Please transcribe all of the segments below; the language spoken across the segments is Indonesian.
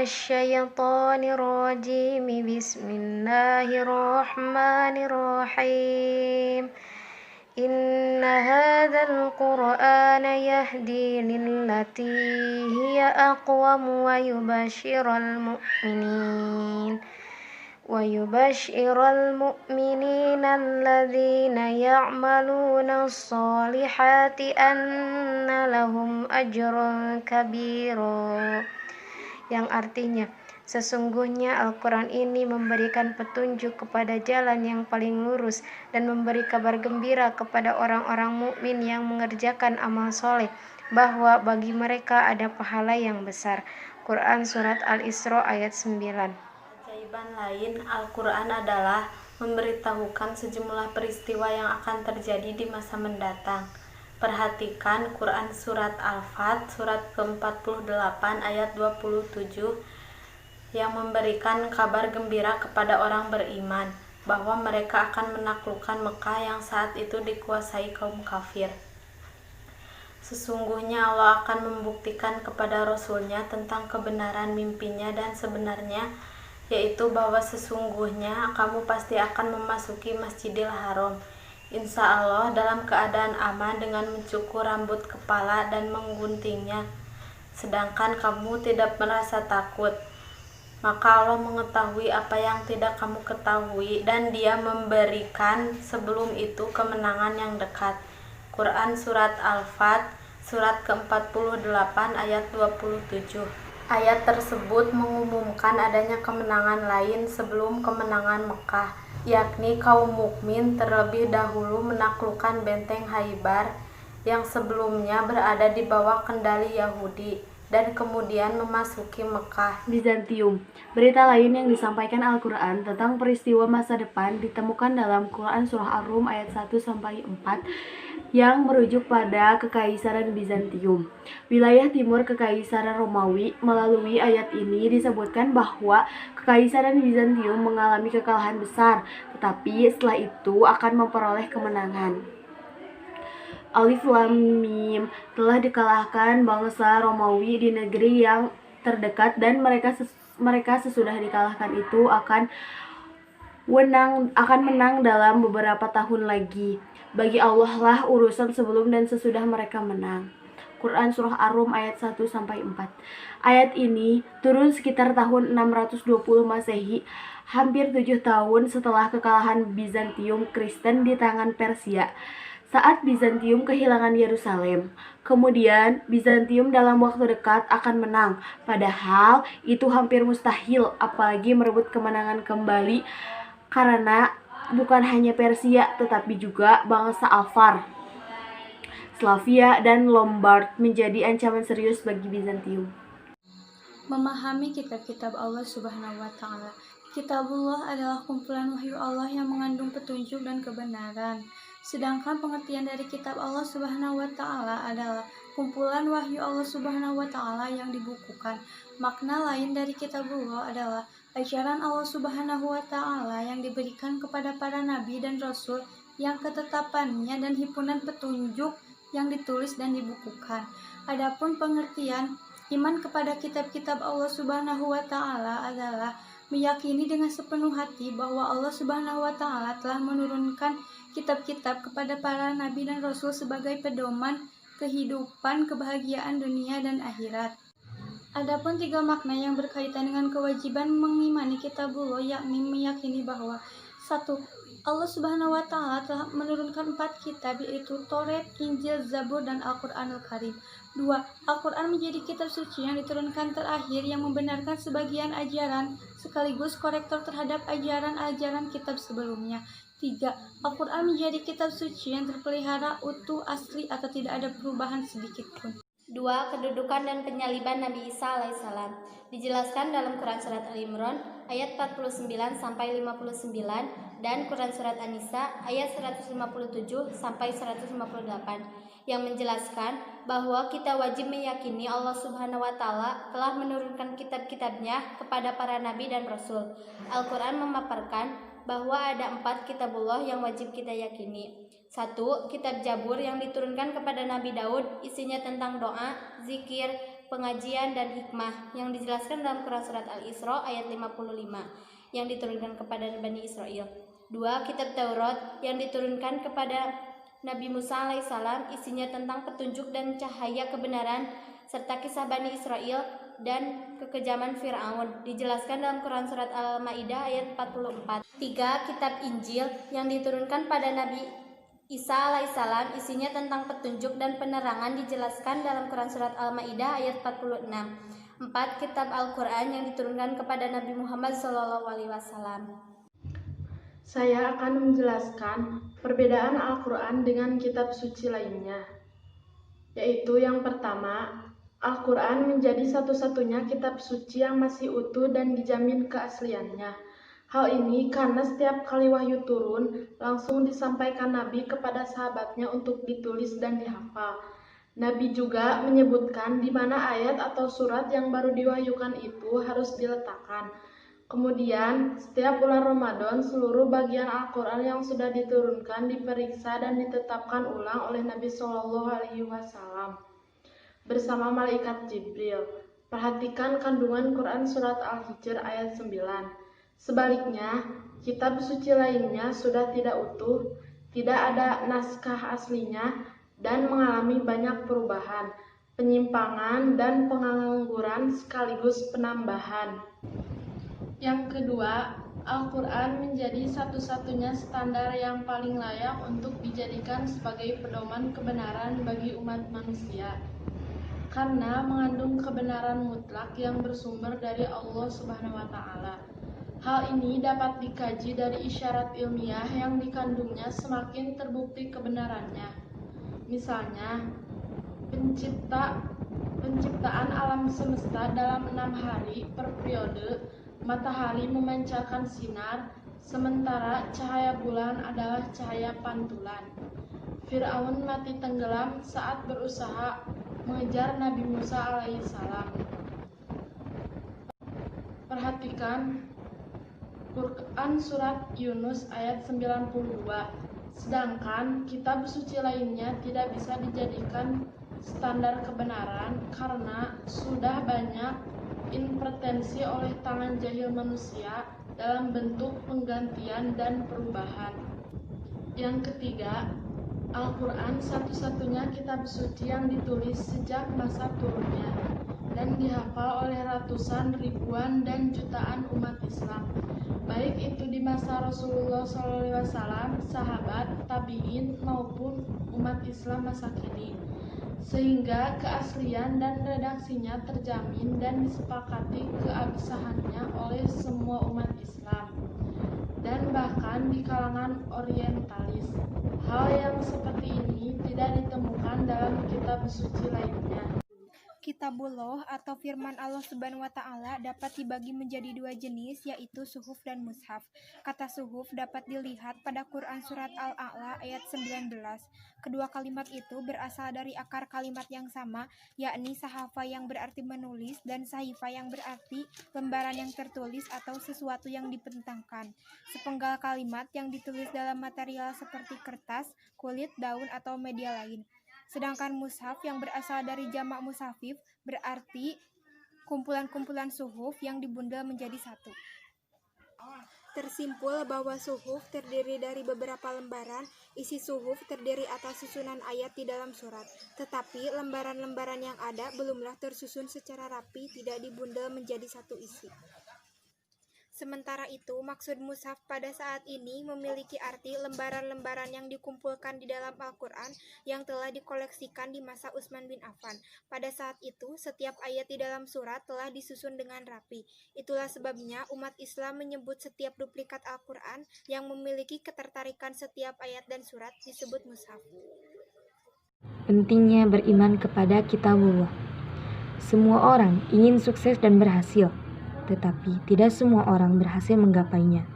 الشيطان الرجيم بسم الله الرحمن الرحيم إن هذا القرآن يهدي للتي هي أقوم ويبشر المؤمنين الذين يعملون الصالحات أن لهم أجرا كبيرا, yang artinya sesungguhnya Al-Quran ini memberikan petunjuk kepada jalan yang paling lurus dan memberi kabar gembira kepada orang-orang mukmin yang mengerjakan amal soleh bahwa bagi mereka ada pahala yang besar. Quran Surat Al-Isra ayat 9. Keajaiban lain Al-Quran adalah memberitahukan sejumlah peristiwa yang akan terjadi di masa mendatang. Perhatikan Quran Surat Al-Fat, surat ke-48 ayat 27 yang memberikan kabar gembira kepada orang beriman bahwa mereka akan menaklukkan Mekah yang saat itu dikuasai kaum kafir. Sesungguhnya Allah akan membuktikan kepada Rasul-Nya tentang kebenaran mimpinya dan sebenarnya, yaitu bahwa sesungguhnya kamu pasti akan memasuki Masjidil Haram, insya Allah dalam keadaan aman dengan mencukur rambut kepala dan mengguntingnya, sedangkan kamu tidak merasa takut. Maka Allah mengetahui apa yang tidak kamu ketahui dan Dia memberikan sebelum itu kemenangan yang dekat. Quran Surat Al-Fat, surat ke-48 ayat 27. Ayat tersebut mengumumkan adanya kemenangan lain sebelum kemenangan Mekah, yakni kaum mukmin terlebih dahulu menaklukkan benteng Khaybar yang sebelumnya berada di bawah kendali Yahudi dan kemudian memasuki Mekah. Bizantium. Berita lain yang disampaikan Al-Quran tentang peristiwa masa depan ditemukan dalam Quran Surah Ar-Rum ayat 1-4 yang merujuk pada Kekaisaran Bizantium, wilayah timur Kekaisaran Romawi. Melalui ayat ini disebutkan bahwa Kekaisaran Bizantium mengalami kekalahan besar, tetapi setelah itu akan memperoleh kemenangan. Alif Lam Mim, telah dikalahkan bangsa Romawi di negeri yang terdekat dan mereka sesudah dikalahkan itu akan menang dalam beberapa tahun lagi. Bagi Allah lah urusan sebelum dan sesudah mereka menang. Quran Surah Ar-Rum ayat 1-4. Ayat ini turun sekitar tahun 620 Masehi, hampir 7 tahun setelah kekalahan Bizantium Kristen di tangan Persia, saat Bizantium kehilangan Yerusalem. Kemudian Bizantium dalam waktu dekat akan menang, padahal itu hampir mustahil, apalagi merebut kemenangan kembali, karena bukan hanya Persia tetapi juga bangsa Avar, Slavia, dan Lombard menjadi ancaman serius bagi Bizantium. Memahami kitab-kitab Allah Subhanahu wa Ta'ala. Kitabullah adalah kumpulan wahyu Allah yang mengandung petunjuk dan kebenaran. Sedangkan pengertian dari kitab Allah Subhanahu wa Ta'ala adalah kumpulan wahyu Allah Subhanahu wa Ta'ala yang dibukukan. Makna lain dari kitabullah adalah ajaran Allah Subhanahu wa Ta'ala yang diberikan kepada para nabi dan rasul, yang ketetapannya dan himpunan petunjuk yang ditulis dan dibukukan. Adapun pengertian iman kepada kitab-kitab Allah Subhanahu wa Ta'ala adalah meyakini dengan sepenuh hati bahwa Allah Subhanahu wa Ta'ala telah menurunkan kitab-kitab kepada para nabi dan rasul sebagai pedoman kehidupan, kebahagiaan dunia dan akhirat. Adapun 3 makna yang berkaitan dengan kewajiban mengimani kitabullah, yakni meyakini bahwa 1. Allah Subhanahu wa Ta'ala telah menurunkan 4 kitab, yaitu Taurat, Injil, Zabur, dan Al-Quranul Karim. 2. Al-Quran menjadi kitab suci yang diturunkan terakhir yang membenarkan sebagian ajaran sekaligus korektor terhadap ajaran-ajaran kitab sebelumnya. 3. Al-Quran menjadi kitab suci yang terpelihara utuh, asli, atau tidak ada perubahan sedikit pun. 2. Kedudukan dan penyaliban Nabi Isa alaihissalam dijelaskan dalam Quran Surat Al-Imran ayat 49-59 dan Quran Surat An-Nisa ayat 157-158 yang menjelaskan bahwa kita wajib meyakini Allah Subhanahu wa Ta'ala telah menurunkan kitab-kitabnya kepada para nabi dan rasul. Al-Quran memaparkan bahwa ada 4 kitabullah yang wajib kita yakini. 1. Kitab Zabur yang diturunkan kepada Nabi Daud, isinya tentang doa, zikir, pengajian dan hikmah yang dijelaskan dalam Quran Surat Al-Isra ayat 55 yang diturunkan kepada Bani Israel. 2. Kitab Taurat yang diturunkan kepada Nabi Musa alaihissalam, isinya tentang petunjuk dan cahaya kebenaran serta kisah Bani Israel dan kekejaman Fir'aun, dijelaskan dalam Quran Surat Al-Ma'idah ayat 44. 3. Kitab Injil yang diturunkan pada Nabi Isa alaihissalam, isinya tentang petunjuk dan penerangan, dijelaskan dalam Quran Surat Al-Ma'idah ayat 46. 4. Kitab Al-Quran yang diturunkan kepada Nabi Muhammad SAW. Saya akan menjelaskan perbedaan Al-Quran dengan kitab suci lainnya, yaitu yang pertama, Al-Quran menjadi satu-satunya kitab suci yang masih utuh dan dijamin keasliannya. Hal ini karena setiap kali wahyu turun, langsung disampaikan Nabi kepada sahabatnya untuk ditulis dan dihafal. Nabi juga menyebutkan di mana ayat atau surat yang baru diwahyukan itu harus diletakkan. Kemudian, setiap bulan Ramadan, seluruh bagian Al-Quran yang sudah diturunkan diperiksa dan ditetapkan ulang oleh Nabi SAW bersama malaikat Jibril. Perhatikan kandungan Quran Surat Al-Hijr ayat 9. Sebaliknya, kitab suci lainnya sudah tidak utuh, tidak ada naskah aslinya, dan mengalami banyak perubahan, penyimpangan, dan pengangguran sekaligus penambahan. Yang kedua, Al-Quran menjadi satu-satunya standar yang paling layak untuk dijadikan sebagai pedoman kebenaran bagi umat manusia, karena mengandung kebenaran mutlak yang bersumber dari Allah SWT. Hal ini dapat dikaji dari isyarat ilmiah yang dikandungnya semakin terbukti kebenarannya. Misalnya, penciptaan alam semesta dalam 6 hari per periode, matahari memancarkan sinar, sementara cahaya bulan adalah cahaya pantulan. Fir'aun mati tenggelam saat berusaha mengejar Nabi Musa alaihissalam. Perhatikan Quran Surat Yunus ayat 92. Sedangkan kitab suci lainnya tidak bisa dijadikan standar kebenaran karena sudah banyak intervensi oleh tangan jahil manusia dalam bentuk penggantian dan perubahan. Yang ketiga, Al-Quran satu-satunya kitab suci yang ditulis sejak masa turunnya dan dihafal oleh ratusan, ribuan, dan jutaan umat Islam, baik itu di masa Rasulullah SAW, sahabat, tabi'in, maupun umat Islam masa kini, sehingga keaslian dan redaksinya terjamin dan disepakati keabsahannya oleh semua umat Islam, dan bahkan di kalangan orientalis. Hal yang seperti ini tidak ditemukan dalam kitab suci lainnya. Kitabullah atau firman Allah Subhanahu wa Ta'ala dapat dibagi menjadi 2 jenis, yaitu suhuf dan mushaf. Kata suhuf dapat dilihat pada Quran Surat Al-A'la ayat 19. Kedua kalimat itu berasal dari akar kalimat yang sama, yakni sahafa yang berarti menulis dan sahifa yang berarti lembaran yang tertulis atau sesuatu yang dibentangkan. Sepenggal kalimat yang ditulis dalam material seperti kertas, kulit, daun, atau media lain. Sedangkan mushaf yang berasal dari jamak mushafif berarti kumpulan-kumpulan suhuf yang dibundel menjadi satu. Tersimpul bahwa suhuf terdiri dari beberapa lembaran. Isi suhuf terdiri atas susunan ayat di dalam surat. Tetapi lembaran-lembaran yang ada belumlah tersusun secara rapi, tidak dibundel menjadi satu isi. Sementara itu, maksud mushaf pada saat ini memiliki arti lembaran-lembaran yang dikumpulkan di dalam Al-Quran yang telah dikoleksikan di masa Utsman bin Affan. Pada saat itu, setiap ayat di dalam surat telah disusun dengan rapi. Itulah sebabnya umat Islam menyebut setiap duplikat Al-Quran yang memiliki ketertarikan setiap ayat dan surat disebut mushaf. Pentingnya beriman kepada Kitabullah. Semua orang ingin sukses dan berhasil, tetapi tidak semua orang berhasil menggapainya,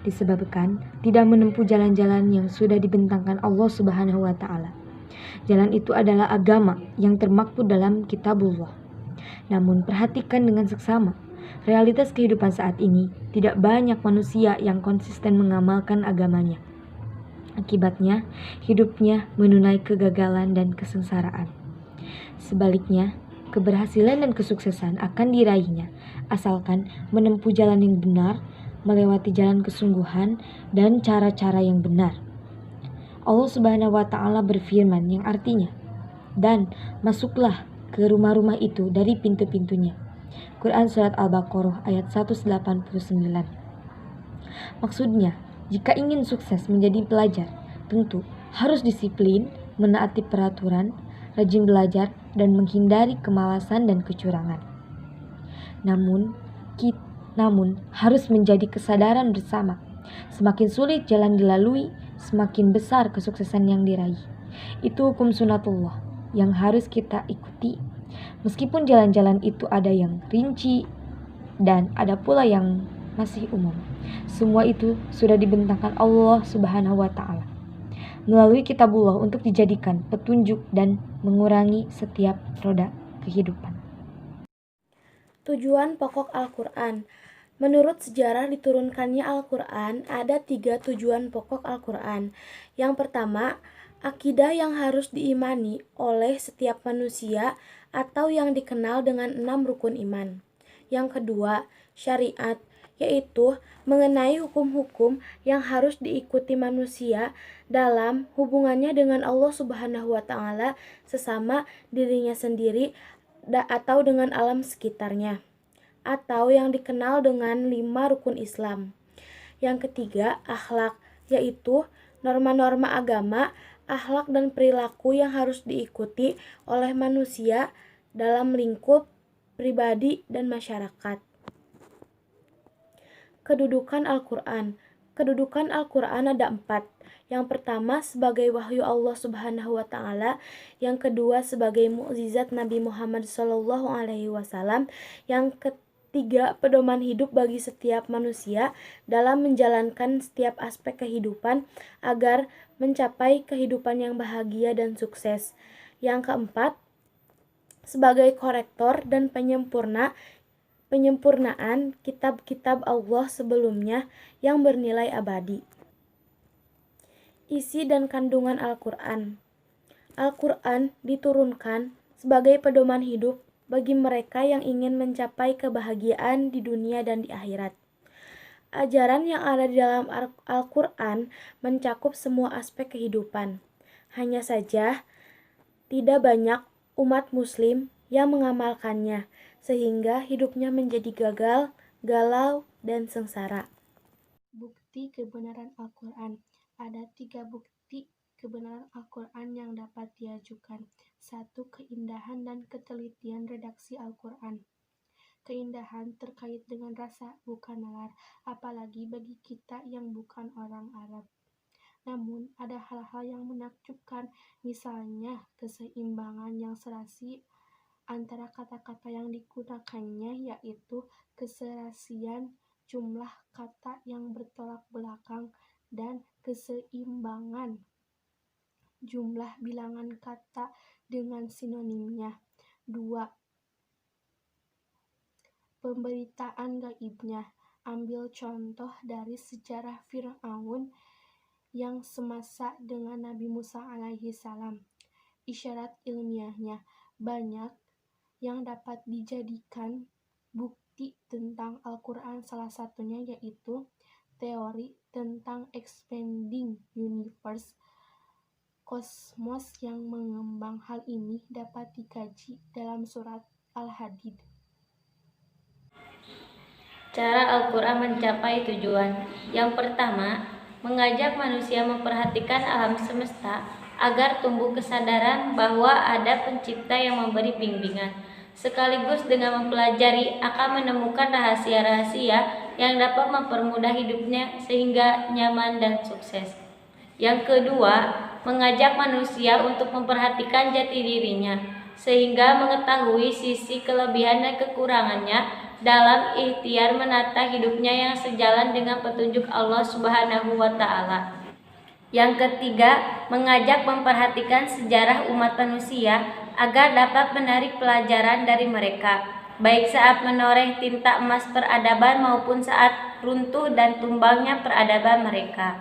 disebabkan tidak menempuh jalan-jalan yang sudah dibentangkan Allah Subhanahu wa Ta'ala. Jalan itu adalah agama yang termaktub dalam Kitabullah. Namun perhatikan dengan seksama, realitas kehidupan saat ini tidak banyak manusia yang konsisten mengamalkan agamanya. Akibatnya, hidupnya menunai kegagalan dan kesengsaraan. Sebaliknya, keberhasilan dan kesuksesan akan diraihnya, asalkan menempuh jalan yang benar, melewati jalan kesungguhan, dan cara-cara yang benar. Allah Subhanahu wa Ta'ala berfirman yang artinya, "Dan masuklah ke rumah-rumah itu dari pintu-pintunya." Quran Surat Al-Baqarah ayat 189. Maksudnya, jika ingin sukses menjadi pelajar, tentu harus disiplin, menaati peraturan, rajin belajar, dan menghindari kemalasan dan kecurangan. Namun harus menjadi kesadaran bersama. Semakin sulit jalan dilalui, semakin besar kesuksesan yang diraih. Itu hukum sunatullah yang harus kita ikuti. Meskipun jalan-jalan itu ada yang rinci dan ada pula yang masih umum. Semua itu sudah dibentangkan Allah Subhanahu wa Ta'ala melalui kitabullah untuk dijadikan petunjuk dan mengurangi setiap roda kehidupan. Tujuan pokok Al-Quran. Menurut sejarah diturunkannya Al-Quran, ada 3 tujuan pokok Al-Quran. Yang pertama, akidah yang harus diimani oleh setiap manusia atau yang dikenal dengan 6 rukun iman. Yang kedua, syariat, yaitu mengenai hukum-hukum yang harus diikuti manusia dalam hubungannya dengan Allah Subhanahu wa Ta'ala, sesama dirinya sendiri atau dengan alam sekitarnya, atau yang dikenal dengan 5 rukun Islam. Yang ketiga, akhlak, yaitu norma-norma agama, akhlak dan perilaku yang harus diikuti oleh manusia dalam lingkup pribadi dan masyarakat. Kedudukan Al-Quran. Kedudukan Al-Quran ada 4. Yang pertama sebagai wahyu Allah Subhanahu wa Ta'ala, yang kedua sebagai mukjizat Nabi Muhammad SAW, yang ketiga pedoman hidup bagi setiap manusia dalam menjalankan setiap aspek kehidupan agar mencapai kehidupan yang bahagia dan sukses. Yang keempat sebagai korektor dan penyempurnaan kitab-kitab Allah sebelumnya yang bernilai abadi. Isi dan kandungan Al-Quran. Al-Quran diturunkan sebagai pedoman hidup bagi mereka yang ingin mencapai kebahagiaan di dunia dan di akhirat. Ajaran yang ada di dalam Al-Quran mencakup semua aspek kehidupan. Hanya saja, tidak banyak umat muslim yang mengamalkannya, sehingga hidupnya menjadi gagal, galau, dan sengsara. Bukti kebenaran Al-Quran. Ada 3 bukti kebenaran Al-Quran yang dapat diajukan. 1. Keindahan dan ketelitian redaksi Al-Quran. Keindahan terkait dengan rasa, bukan nalar, apalagi bagi kita yang bukan orang Arab. Namun, ada hal-hal yang menakjubkan, misalnya keseimbangan yang serasi antara kata-kata yang digunakannya, yaitu keserasian jumlah kata yang bertolak belakang dan keseimbangan jumlah bilangan kata dengan sinonimnya. 2. Pemberitaan gaibnya. Ambil contoh dari sejarah Fir'aun yang semasa dengan Nabi Musa alaihi salam. Isyarat ilmiahnya banyak yang dapat dijadikan bukti tentang Al-Quran, salah satunya yaitu teori tentang expanding universe, kosmos yang mengembang. Hal ini dapat dikaji dalam surat Al-Hadid. Cara Al-Quran mencapai tujuan. Yang pertama, mengajak manusia memperhatikan alam semesta agar tumbuh kesadaran bahwa ada pencipta yang memberi bimbingan. Sekaligus dengan mempelajari akan menemukan rahasia-rahasia yang dapat mempermudah hidupnya sehingga nyaman dan sukses. Yang kedua, mengajak manusia untuk memperhatikan jati dirinya sehingga mengetahui sisi kelebihan dan kekurangannya dalam ikhtiar menata hidupnya yang sejalan dengan petunjuk Allah Subhanahu wa Ta'ala. Yang ketiga, mengajak memperhatikan sejarah umat manusia agar dapat menarik pelajaran dari mereka, baik saat menoreh tinta emas peradaban maupun saat runtuh dan tumbangnya peradaban mereka.